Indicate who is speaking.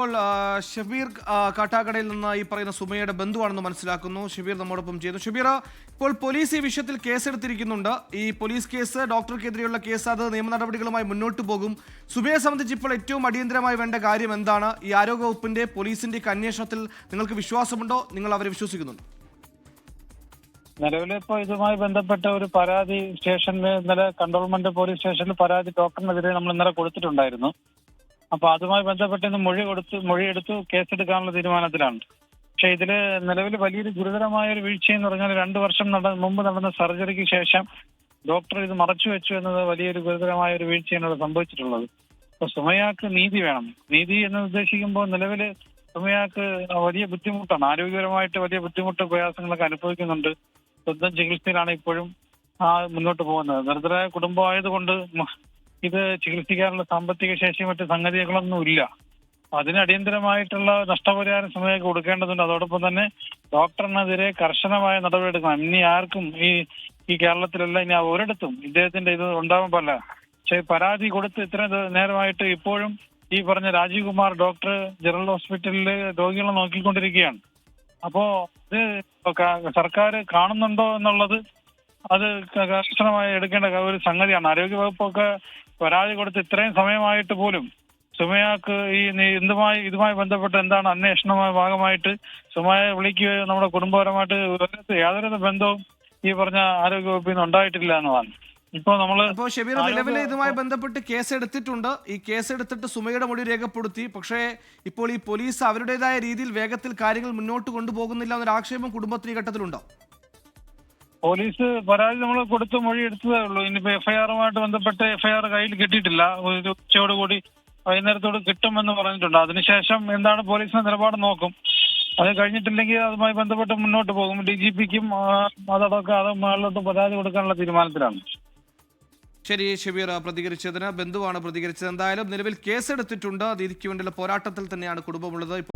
Speaker 1: ഇപ്പോൾ ഷബീർ കാട്ടാക്കടയിൽ നിന്ന് ഈ പറയുന്ന സുമയുടെ ബന്ധുവാണെന്ന് മനസ്സിലാക്കുന്നു. ഷബീർ നമ്മോടൊപ്പം ചെയ്യുന്നു. ഷബീർ, ഇപ്പോൾ പോലീസ് ഈ വിഷയത്തിൽ കേസെടുത്തിരിക്കുന്നുണ്ട്. ഈ പോലീസ് കേസ്, ഡോക്ടർക്കെതിരെയുള്ള കേസ്, അത് നിയമ നടപടികളുമായി മുന്നോട്ട് പോകും. സുമയെ സംബന്ധിച്ച് ഇപ്പോൾ ഏറ്റവും അടിയന്തരമായി വേണ്ട കാര്യം എന്താണ്? ഈ ആരോഗ്യവകുപ്പിന്റെ പോലീസിന്റെ അന്വേഷണത്തിൽ നിങ്ങൾക്ക് വിശ്വാസമുണ്ടോ? നിങ്ങൾ അവരെ വിശ്വസിക്കുന്നുണ്ടോ?
Speaker 2: നിലവിൽ ഇപ്പോൾ ഇതുമായി ബന്ധപ്പെട്ട ഒരു പരാതി സ്റ്റേഷനിൽ ഇന്നലെ കൺട്രോൾമെന്റ് പോലീസ് സ്റ്റേഷനിൽ പരാതി ഡോക്ടറിനെതിരെ നമ്മൾ ഇന്നലെ കൊടുത്തിട്ടുണ്ടായിരുന്നു. അപ്പൊ അതുമായി ബന്ധപ്പെട്ട് ഇന്ന് മൊഴിയെടുത്തു കേസെടുക്കാനുള്ള തീരുമാനത്തിലാണ്. പക്ഷെ ഇതില് നിലവിൽ വലിയൊരു ഗുരുതരമായ ഒരു വീഴ്ചയെന്ന് പറഞ്ഞാൽ 2 വർഷം മുമ്പ് നടന്ന സർജറിക്ക് ശേഷം ഡോക്ടർ ഇത് മറച്ചു വെച്ചു എന്നത് വലിയൊരു ഗുരുതരമായ ഒരു വീഴ്ചയാണ് ഇവിടെ സംഭവിച്ചിട്ടുള്ളത്. അപ്പൊ സുമയാക്ക് നീതി വേണം. നീതി എന്ന് ഉദ്ദേശിക്കുമ്പോൾ നിലവിൽ സുമയാക്ക് വലിയ ബുദ്ധിമുട്ടാണ്, ആരോഗ്യപരമായിട്ട് വലിയ ബുദ്ധിമുട്ട് പ്രയാസങ്ങളൊക്കെ അനുഭവിക്കുന്നുണ്ട്. സ്വന്തം ചികിത്സയിലാണ് ഇപ്പോഴും മുന്നോട്ട് പോകുന്നത്. ദരിദ്രരായ കുടുംബമായതുകൊണ്ട് ഇത് ചികിത്സിക്കാനുള്ള സാമ്പത്തിക ശേഷി മറ്റ് സംഗതികളൊന്നും ഇല്ല. അതിന് അടിയന്തരമായിട്ടുള്ള നഷ്ടപരിഹാരം സമയം കൊടുക്കേണ്ടതുണ്ട്. അതോടൊപ്പം തന്നെ ഡോക്ടറിനെതിരെ കർശനമായ നടപടിയെടുക്കണം. ഇനി ആർക്കും ഈ കേരളത്തിലല്ല, ഇനി ഒരിടത്തും ഇദ്ദേഹത്തിന്റെ ഇത് ഉണ്ടാവാൻ പാടില്ല. പക്ഷെ പരാതി കൊടുത്ത് ഇത്ര നേരമായിട്ട് ഇപ്പോഴും ഈ പറഞ്ഞ രാജീവ് കുമാർ ഡോക്ടർ ജനറൽ ഹോസ്പിറ്റലിൽ രോഗികളെ നോക്കിക്കൊണ്ടിരിക്കുകയാണ്. അപ്പോ ഇത് സർക്കാർ കാണുന്നുണ്ടോ എന്നുള്ളത് അത് കർശനമായി എടുക്കേണ്ട ഒരു സംഗതിയാണ്. ആരോഗ്യവകുപ്പൊക്കെ പരാതി കൊടുത്ത് ഇത്രയും സമയമായിട്ട് പോലും സുമയാക്ക് ഇതുമായി ബന്ധപ്പെട്ട് എന്താണ് അന്വേഷണമായ ഭാഗമായിട്ട് സുമയെ വിളിക്കുകയോ നമ്മുടെ കുടുംബപരമായിട്ട് യാതൊരു ബന്ധവും ഈ പറഞ്ഞ ആരോഗ്യവകുപ്പിൽ നിന്ന് ഉണ്ടായിട്ടില്ല എന്നതാണ്.
Speaker 1: ഇപ്പോൾ ഷബീർ, നിലവിൽ ഇതുമായി ബന്ധപ്പെട്ട് കേസെടുത്തിട്ടുണ്ട്. ഈ കേസെടുത്തിട്ട് സുമയുടെ മൊഴി രേഖപ്പെടുത്തി. പക്ഷേ ഇപ്പോൾ ഈ പോലീസ് അവരുടേതായ രീതിയിൽ വേഗത്തിൽ കാര്യങ്ങൾ മുന്നോട്ട് കൊണ്ടുപോകുന്നില്ല എന്നൊരു ആക്ഷേപം കുടുംബത്തിന് ഈ ഘട്ടത്തിലുണ്ടോ?
Speaker 2: പോലീസ് പരാതി നമ്മൾ കൊടുത്ത് മൊഴി എടുത്തതേ ഉള്ളൂ. ഇനിയിപ്പോ എഫ്ഐആറുമായിട്ട് ബന്ധപ്പെട്ട് എഫ്ഐആർ കയ്യിൽ കിട്ടിയിട്ടില്ല. ഒരു ഉച്ചയോടുകൂടി വൈകുന്നേരത്തോട് കിട്ടുമെന്ന് പറഞ്ഞിട്ടുണ്ട്. അതിനുശേഷം എന്താണ് പോലീസിന്റെ നിലപാട് നോക്കും. അത് കഴിഞ്ഞിട്ടില്ലെങ്കിൽ അതുമായി ബന്ധപ്പെട്ട് മുന്നോട്ട് പോകും. DGPക്കും അതടക്കം അത് മുകളിലോട്ട് പരാതി കൊടുക്കാനുള്ള തീരുമാനത്തിലാണ്.
Speaker 1: ശരി ഷബീർ, പ്രതികരിച്ചതിന് ബന്ധുവാണ് പ്രതികരിച്ചത്. എന്തായാലും നിലവിൽ കേസെടുത്തിട്ടുണ്ട്. നീതിക്ക് വേണ്ടിയുള്ള പോരാട്ടത്തിൽ തന്നെയാണ് കുടുംബമുള്ളത്. ഇപ്പോൾ